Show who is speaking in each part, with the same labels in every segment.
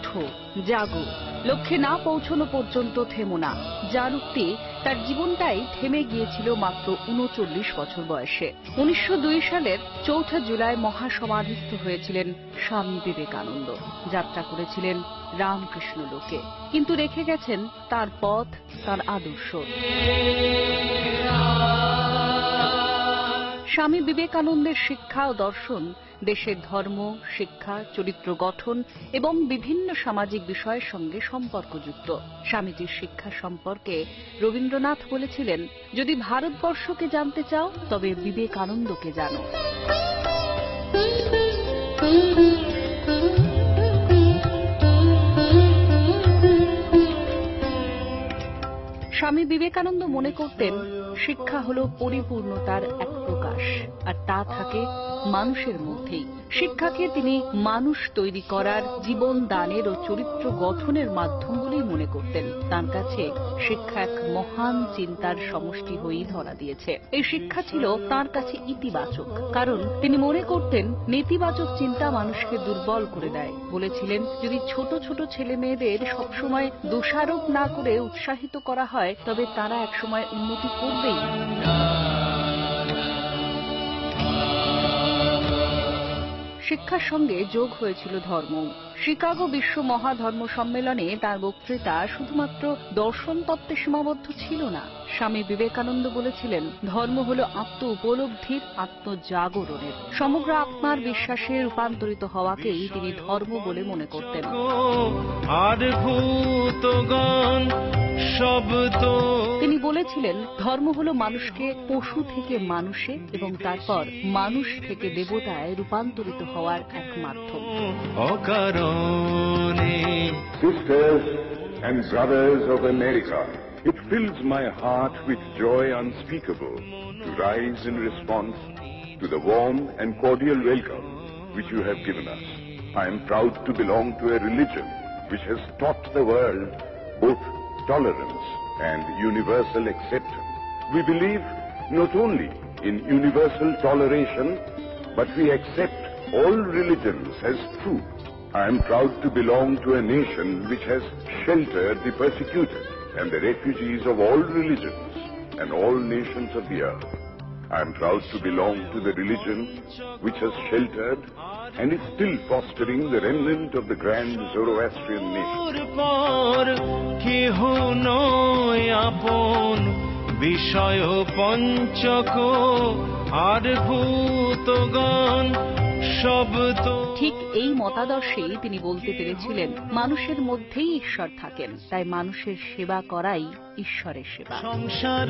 Speaker 1: ওঠো, জাগো, লক্ষ্যে না পৌঁছানো পর্যন্ত থেমো না, যার উক্তি তার জীবনটাই থেমে গিয়েছিল মাত্র ৩৯ বছর বয়সে। ১৯০২ সালের ৪ জুলাই মহাসমাধিস্থ হয়েছিলেন স্বামী বিবেকানন্দ। যাত্রা করেছিলেন রামকৃষ্ণ লোকে, কিন্তু রেখে গেছেন তার পথ, তার আদর্শ। স্বামী বিবেকানন্দের শিক্ষা ও দর্শন দেশের ধর্ম, শিক্ষা, চরিত্র গঠন এবং বিভিন্ন সামাজিক বিষয়ের সঙ্গে সম্পর্কযুক্ত। স্বামীজির শিক্ষা সম্পর্কে রবীন্দ্রনাথ বলেছিলেন, যদি ভারতবর্ষকে জানতে চাও তবে বিবেকানন্দকে জানো। স্বামী বিবেকানন্দ মনে করতেন, শিক্ষা হল পরিপূর্ণতার এক প্রকাশ, আর তা থাকে মানুষের মধ্যেই। শিক্ষাকে তিনি মানুষ তৈরি করার, জীবন দানের ও চরিত্র গঠনের মাধ্যম বলেই মনে করতেন। তার কাছে শিক্ষা এক মহান চিন্তার সমষ্টি হয়েই ধরা দিয়েছে। এই শিক্ষা ছিল তার কাছে ইতিবাচক, কারণ তিনি মনে করতেন নেতিবাচক চিন্তা মানুষকে দুর্বল করে দেয়। বলেছিলেন, যদি ছোট ছোট ছেলে মেয়েদের সবসময় দোষারোপ না করে উৎসাহিত করা হয়, তবে তারা একসময় উন্নতি করবেই। শিক্ষার সঙ্গে যোগ হয়েছিল ধর্ম। শিকাগো বিশ্ব মহাধর্ম সম্মেলনে তার বক্তৃতা শুধুমাত্র দর্শন তত্ত্বে সীমাবদ্ধ ছিল না। স্বামী বিবেকানন্দ বলেছিলেন, ধর্ম হল আত্ম উপলব্ধির, আত্মজাগরণের, সমগ্র আত্মার বিশ্বাসে রূপান্তরিত হওয়াকেই তিনি ধর্ম বলে মনে করতেন। তিনি বলেছিলেন, ধর্ম হল মানুষকে পশু থেকে মানুষে এবং তারপর মানুষ থেকে দেবতায় রূপান্তরিত হওয়ার এক মাধ্যম।
Speaker 2: Sisters and brothers of America, it fills my heart with joy unspeakable to rise in response to the warm and cordial welcome which you have given us. I am proud to belong to a religion which has taught the world both tolerance and universal acceptance. We believe not only in universal toleration, but we accept all religions as true. I am proud to belong to a nation which has sheltered the persecuted and the refugees of all religions and all nations of the earth. I am proud to belong to the religion which has sheltered and is still fostering the remnant of the grand Zoroastrian nation.
Speaker 1: ঠিক এই মতাদর্শেই তিনি বলতে পেরেছিলেন, মানুষের মধ্যেই ঈশ্বর থাকেন, তাই মানুষের সেবা করাই ঈশ্বরের সেবা। সংসার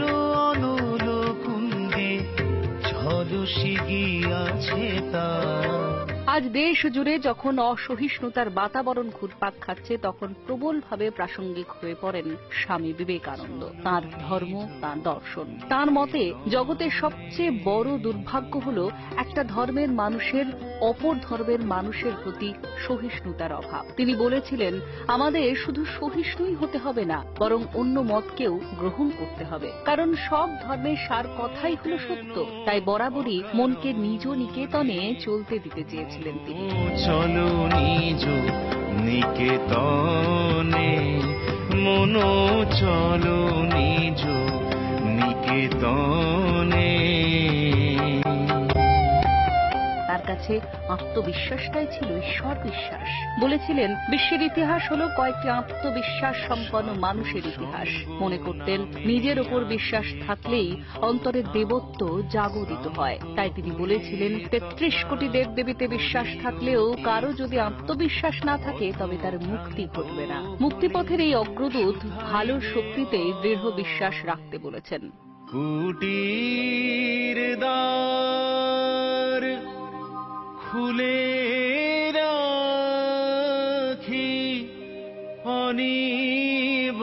Speaker 1: আজ দেশ জুড়ে যখন অসহিষ্ণুতার বাতাবরণ ঘুরপাক খাচ্ছে, তখন প্রবলভাবে প্রাসঙ্গিক হয়ে পড়েন স্বামী বিবেকানন্দ, তাঁর ধর্ম, তাঁর দর্শন। তাঁর মতে জগতের সবচেয়ে বড় দুর্ভাগ্য হল একটা ধর্মের মানুষের অপর ধর্মের মানুষের প্রতি সহিষ্ণুতার অভাব। তিনি বলেছিলেন, আমাদের শুধু সহিষ্ণুই হতে হবে না, বরং অন্য মতকেও গ্রহণ করতে হবে, কারণ সব ধর্মের সার কথাই হল সত্য। তাই বরাবরই মনকে নিজ নিকেতনে চলতে দিতে চেয়েছিলেন তিনি।
Speaker 3: চলো নিজ নিকেতনে, মনো চলো নিজ নিকেতনে।
Speaker 1: তার কাছে আত্মবিশ্বাসটাই ছিল ঈশ্বর বিশ্বাস। বলেছিলেন, বিশ্বের ইতিহাস হলো কয়েকটি আত্মবিশ্বাস সম্পন্ন মানুষের ইতিহাস। মনে করতেন, নিজের ওপর বিশ্বাস থাকলেই অন্তরের দেবত্ব জাগরিত হয়। তাই তিনি বলেছিলেন, ৩৩ কোটি দেবদেবীতে বিশ্বাস থাকলেও কারো যদি আত্মবিশ্বাস না থাকে, তবে তার মুক্তি ঘটবে না। মুক্তিপথের এই অগ্রদূত ভালোর শক্তিতে দৃঢ় বিশ্বাস রাখতে বলেছেন।
Speaker 3: কুটির দ্বার খুলে রাখি অনিবার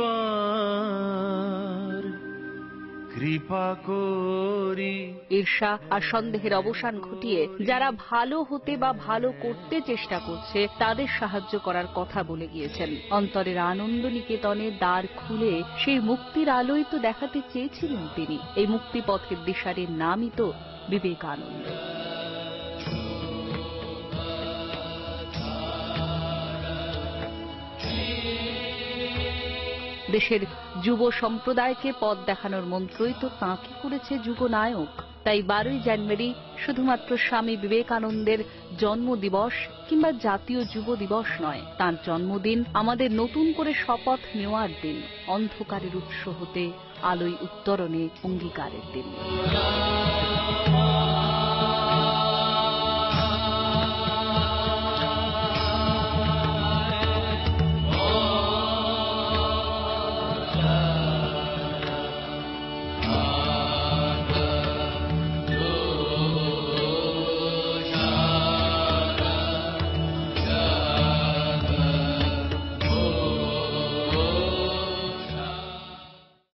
Speaker 3: কৃপা করি।
Speaker 1: ঈর্ষা আর সন্দেহের অবসান ঘটিয়ে যারা ভালো হতে বা ভালো করতে চেষ্টা করছে, তাদের সাহায্য করার কথা বলে গিয়েছেন। অন্তরের আনন্দ নিকেতনের দ্বার খুলে সেই মুক্তির আলোই তো দেখাতে চেয়েছিলেন তিনি। এই মুক্তিপথের দিশারির নামই তো বিবেকানন্দ। দেশের যুব সম্প্রদায়কে পথ দেখানোর মন্ত্রই তো তাঁকে করেছে যুগনায়ক। তাই 12ই জানুয়ারি শুধুমাত্র স্বামী বিবেকানন্দের জন্মদিবস কিংবা জাতীয় যুব দিবস নয়, তাঁর জন্মদিন আমাদের নতুন করে শপথ নেওয়ার দিন, অন্ধকারের উৎস হতে আলোয় উত্তরণে অঙ্গীকারের দিন।